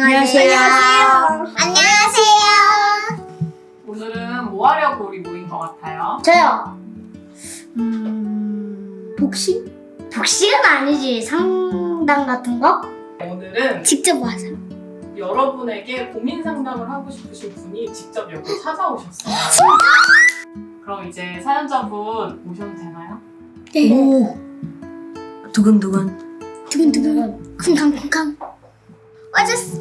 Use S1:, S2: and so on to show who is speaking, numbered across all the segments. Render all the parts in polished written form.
S1: 안녕하세요.
S2: 안녕하세요.
S3: 오늘은 뭐 하려고 우리 모인 것 같아요?
S1: 저요. 복싱? 복싱은 아니지. 상담 같은 거?
S3: 오늘은
S1: 직접 와서.
S3: 여러분에게 고민 상담을 하고 싶으신 분이 직접 여기 찾아오셨어요. 그럼 이제 사연자분 모셔도 되나요?
S1: 네.
S2: 오, 두근두근.
S1: 두근두근. 쿵쾅쿵쾅. 와줬어.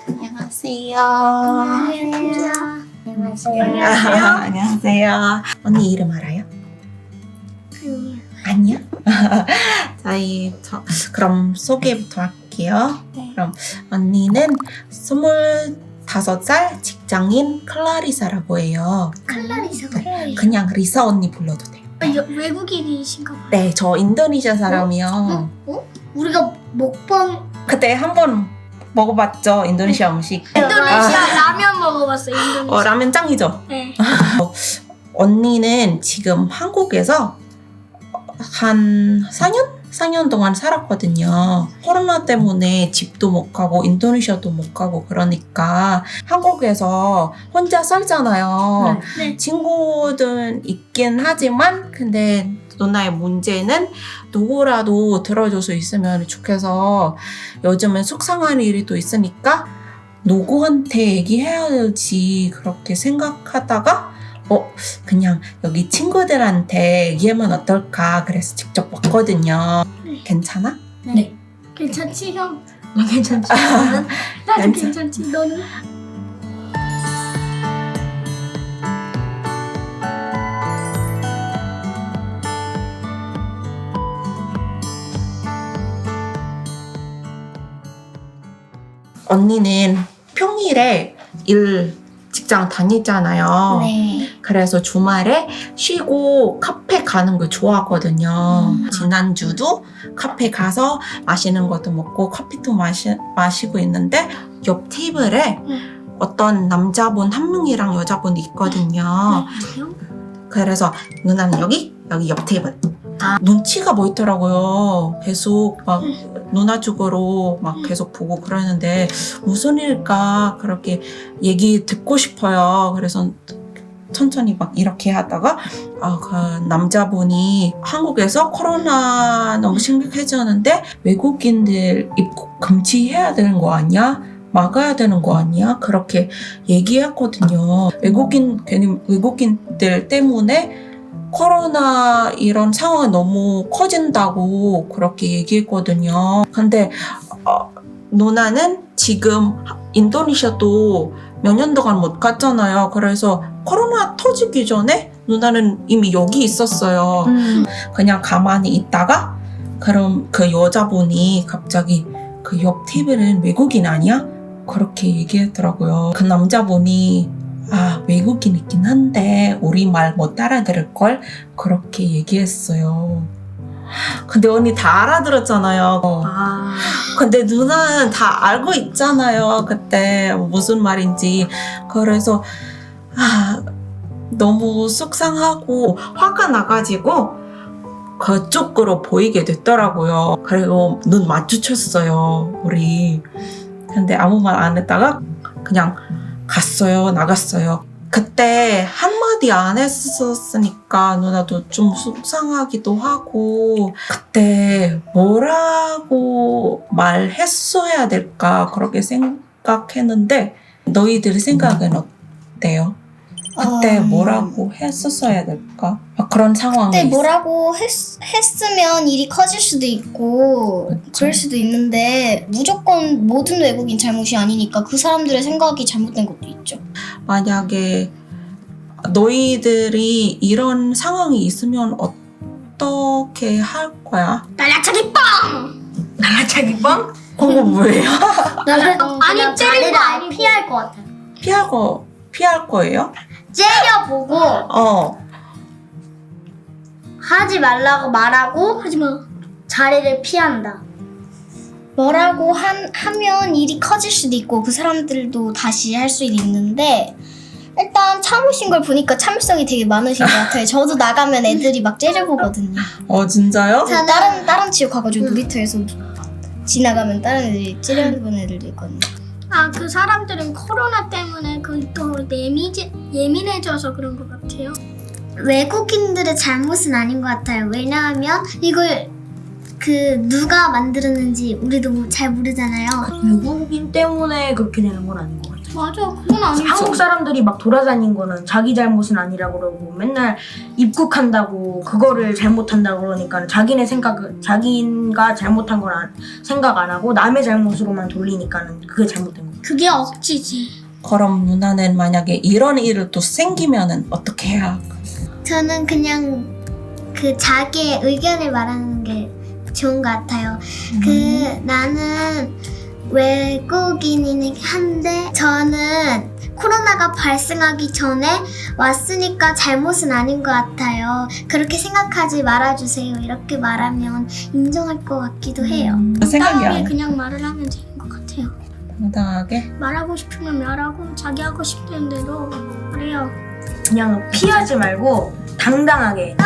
S2: 안녕하세요.
S1: 안녕하세요.
S2: 안녕하세요. 언니 이름 알아요? 아니요? 그럼 소개부터 할게요.
S1: 네.
S2: 그럼 언니는 25살 직장인 클라리사라고 해요.
S1: 클라리사.
S2: 그냥 리사 언니 불러도 돼요.
S1: 외국인이신가 봐요.
S2: 네, 저 인도네시아 사람이요.
S1: 우리가 먹방
S2: 그때 한번 먹어봤죠, 인도네시아 음식.
S1: 인도네시아 라면 먹어봤어요. 인도네시아.
S2: 라면 짱이죠?
S1: 네.
S2: 언니는 지금 한국에서 한 4년 동안 살았거든요. 코로나 때문에 집도 못 가고 인도네시아도 못 가고 그러니까 한국에서 혼자 살잖아요.
S1: 네.
S2: 친구들 있긴 하지만 근데 누나의 문제는 누구라도 들어줄 수 있으면 좋겠어. 요즘은 속상한 일이 또 있으니까 누구한테 얘기해야 될지 그렇게 생각하다가 그냥 여기 친구들한테 얘기하면 어떨까 그래서 직접 왔거든요.
S1: 네.
S2: 괜찮아?
S1: 네. 괜찮지 형?
S2: 괜찮지?
S1: 나도
S2: 괜찮-
S1: 괜찮지. 너는?
S2: 언니는 평일에 직장 다니잖아요.
S1: 네.
S2: 그래서 주말에 쉬고 카페 가는 거 좋아하거든요. 지난주도 카페 가서 마시는 것도 먹고 커피도 마시고 있는데 옆 테이블에 어떤 남자분 한 명이랑 여자분이 있거든요. 그래서 누나는 여기 옆 테이블. 눈치가 보이더라고요. 계속 막 누나 쪽으로 막 계속 보고 그러는데 무슨 일일까 그렇게 얘기 듣고 싶어요. 그래서 천천히 막 이렇게 하다가 그 남자분이 한국에서 코로나 너무 심각해졌는데 외국인들 입국 금지해야 되는 거 아니야? 막아야 되는 거 아니야? 그렇게 얘기했거든요. 괜히 외국인들 때문에 코로나 이런 상황이 너무 커진다고 그렇게 얘기했거든요. 근데 누나는 지금 인도네시아도 몇 년 동안 못 갔잖아요. 그래서 코로나 터지기 전에 누나는 이미 여기 있었어요. 그냥 가만히 있다가 그럼 그 여자분이 갑자기 그 옆 테이블은 외국인 아니야? 그렇게 얘기했더라고요. 그 남자분이 외국인이긴 한데 우리말 못 알아들을걸? 그렇게 얘기했어요. 근데 언니 다 알아들었잖아요. 근데 누나는 다 알고 있잖아요. 그때 무슨 말인지. 그래서 너무 속상하고 화가 나가지고 그쪽으로 보이게 됐더라고요. 그리고 눈 마주쳤어요, 우리. 근데 아무 말 안 했다가 그냥 나갔어요. 그때 한마디 안 했었으니까 누나도 좀 속상하기도 하고 그때 뭐라고 말했어야 될까 그렇게 생각했는데 너희들 생각은 어때요? 그때 뭐라고 했었어야 될까? 그런 상황이
S1: 그때 뭐라고 했으면 일이 커질 수도 있고 그럴 수도 있는데 무조건 모든 외국인 잘못이 아니니까 그 사람들의 생각이 잘못된 것도 있죠.
S2: 만약에 너희들이 이런 상황이 있으면 어떻게 할 거야?
S1: 날라차기 빵!
S2: 날라차기 빵? 그거 뭐예요?
S1: 아니 때리고 아예 피할 것 같아.
S2: 피할 거예요?
S1: 째려보고 하지 말라고 말하고 하지마 자리를 피한다. 뭐라고 하면 일이 커질 수도 있고 그 사람들도 다시 할 수도 있는데 일단 참으신 걸 보니까 참을성이 되게 많으신 것 같아요. 저도 나가면 애들이 막 째려보거든요.
S2: 진짜요?
S1: 다른 지역 가가지고 놀이터에서 지나가면 다른 애들이 째려보는 애들도 있거든요.
S4: 그 사람들은 코로나 때문에 더 예민해져서 그런 것 같아요.
S5: 외국인들의 잘못은 아닌 것 같아요. 왜냐하면 이걸 누가 만들었는지 우리도 잘 모르잖아요.
S6: 외국인 때문에 그렇게 되는 건 아닌 것 같아요.
S4: 맞아, 그건 아니죠.
S6: 한국 사람들이 막 돌아다닌 거는 자기 잘못은 아니라고 그러고 맨날 입국한다고 그거를 잘못한다고 그러니까 자기가 잘못한 건 생각 안 하고 남의 잘못으로만 돌리니까는 그게 잘못된 거예요.
S4: 그게 억지지.
S2: 그럼 누나는 만약에 이런 일을 또 생기면은 어떻게 해야?
S5: 저는 그냥 자기의 의견을 말하는 게 좋은 것 같아요. 나는 외국인이긴 한데 저는 코로나가 발생하기 전에 왔으니까 잘못은 아닌 것 같아요. 그렇게 생각하지 말아주세요. 이렇게 말하면 인정할 것 같기도 해요.
S2: 생각이
S4: 당당하게
S2: 안
S4: 그냥 말을 하면 되는 것 같아요.
S2: 당당하게?
S4: 말하고 싶으면 말하고 자기 하고 싶은 대로 말해요.
S6: 그냥 피하지 말고 당당하게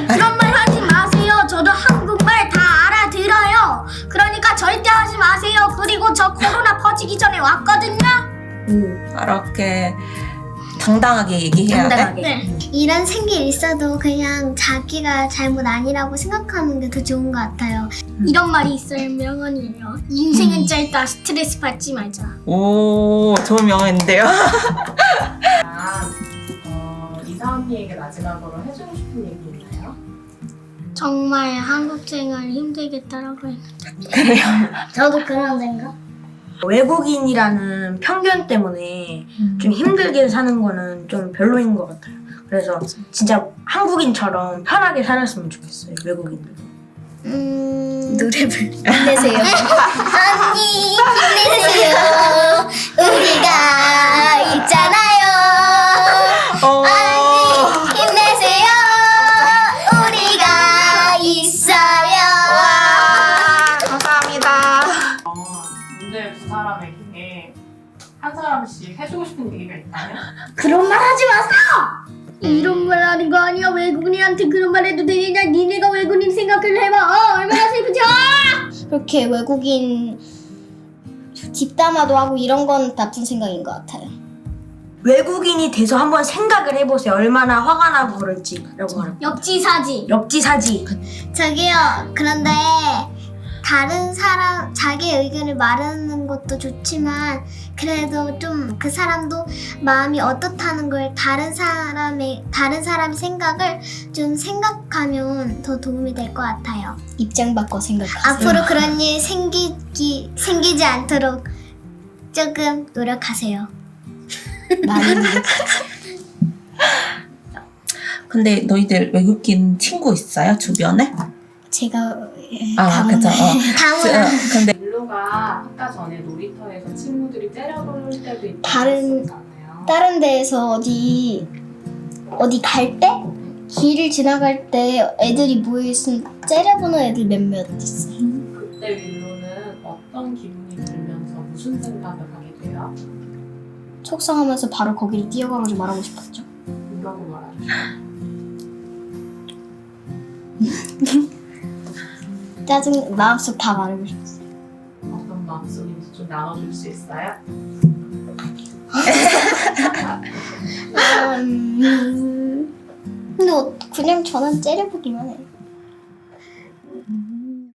S4: 그런 말 하지 마세요. 저도 한국말 다 알아들어요. 그러니까 절대 하지 마세요. 그리고 저 코로나 퍼지기 전에 왔거든요.
S2: 이렇게 당당하게 얘기해야 돼?
S6: 당당하게
S4: 네.
S5: 이런 생길 있어도 그냥 자기가 잘못 아니라고 생각하는 게 더 좋은 것 같아요.
S4: 이런 말이 있어요. 명언이에요. 인생은 짧다. 스트레스 받지 말자.
S2: 오, 좋은 명언인데요?
S3: 이사 언니에게 마지막으로 해주고 싶은 얘기 있나요?
S4: 정말 한국 생활 힘들겠다라고 해요.
S5: 저도 그런 생각.
S6: 외국인이라는 편견 때문에 좀 힘들게 사는 거는 좀 별로인 것 같아요. 그래서 진짜 한국인처럼 편하게 살았으면 좋겠어요. 외국인들도.
S1: 노래 힘내세요. 언니 힘내세요. 우리가 있잖아요. 언니 힘내세요. 우리가 있어요.
S2: 감사합니다.
S3: 문제 두 사람에게 한 사람씩 해주고 싶은 얘기가 있다면?
S4: 그런 말 하지 마세요. 이런 말 하는 거 아니야. 외국인한테 그런 말 해도 되냐. 니네가 외국인 생각을 해봐. 얼마나 슬프지.
S1: 그렇게 외국인 뒷담화도 하고 이런 건 나쁜 생각인 것 같아요.
S6: 외국인이 돼서 한번 생각을 해보세요. 얼마나 화가 나고 그럴지라고 말합니다.
S4: 역지사지.
S6: 역지사지.
S5: 저기요. 그런데 다른 사람 자기의 의견을 말하는 것도 좋지만 그래도 좀 그 사람도 마음이 어떻다는 걸 다른 사람이 생각을 좀 생각하면 더 도움이 될 것 같아요.
S1: 입장 바꿔 생각하세요.
S5: 앞으로 그런 일 생기지 않도록 조금 노력하세요.
S1: 많이 노력.
S2: 근데 너희들 외국인 친구 있어요? 주변에?
S1: 제가
S2: 그죠.
S5: 다음은
S2: 근데
S3: 룰루가 아까 전에 놀이터에서 친구들이 째려볼 때도 있다고
S1: 다른-
S3: 했었잖아요.
S1: 다른 데에서 어디 갈 때? 길을 지나갈 때 애들이 모여있으면 째려보는 애들 몇몇 있어요.
S3: 그때 룰루는 어떤 기분이 들면서 무슨 생각을 하게 돼요?
S1: 속상하면서 바로 거기를 뛰어가가지고 말하고 싶었죠.
S3: 뭐라고 말하죠?
S1: 짜증, 마음속 다 말하고 싶었어요.
S3: 어떤 마음속인지 좀 나눠줄 수 있어요?
S1: 근데 그냥 저는 째려보기만 해요.